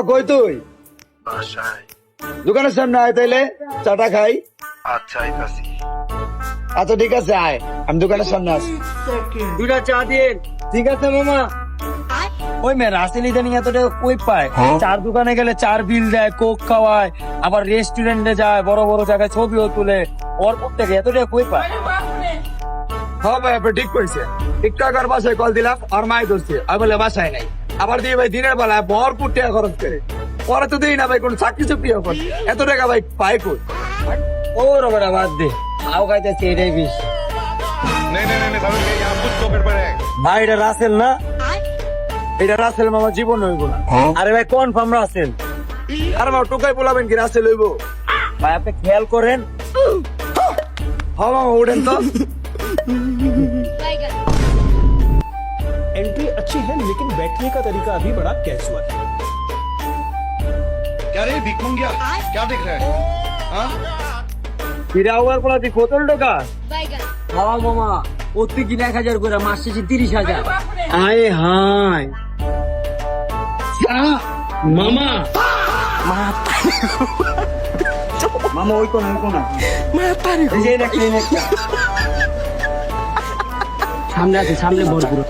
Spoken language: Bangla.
কই তুই? বাসায়। দোকানের সামনে আয়, তাইলে চাটা খাই। আচ্ছা আইতাছি। আচ্ছা ঠিক আছে, আয়, আমি দোকানের সামনে আসি। দুটা চা দিন। ঠিক আছে মামা। ওই মেয়ে রাসেল ইদানিং এত টাকা কই পায়? চার দোকানে গেলে চার বিল দেয়, কোক খাওয়ায়, আবার রেস্টুরেন্টে যায়, বড় বড় জায়গায় ছবিও তুলে। ওর থেকে এত টাকা কই পায়? হ্যাঁ ভাই, আপনি ঠিক কইছে। একটু আগে ওর বাসায় কল দিলাম, আর মাই ধরছে, আমি বলে বাসায় নাই। আবার দিয়ে ভাই দিনের বেলায় ভরপুর টাকা খরচ করে। পরে তো দেই না ভাই, কোন চাকরি চুকরিও করে। এত টাকা ভাই পাই কই? ও রবেরা বাদ দে, আও খাইতেছে এটাই বিষ। नहीं नहीं नहीं समझ गए यहाँ कुछ तो गड़बड़ है। ভাই এটা রাসেল না? এটা রাসেল মামা জীবন হইব না। আরে ভাই কনফার্ম রাসেল। আর মামা টোকাই বলাবেন কি রাসেল হইব? ভাই আপনি খেয়াল করেন। হ্যাঁ মামা, উঠেন তো। एंट्री अच्छी है लेकिन बैठने का तरीका अभी बड़ा कैजुअल है। क्या रे भीख मंगिया क्या देख रहा है हाँ? ফিরে আওয়ার পর তুই কত টাকা? বাবা মামা প্রত্যেক দিন 1000 করে, মাস শেষে 30,000। আয় হায় মামা, মামা ওই কোন এই যে এটা ক্লিনিক সামনে আছে, সামনে বড় পুরো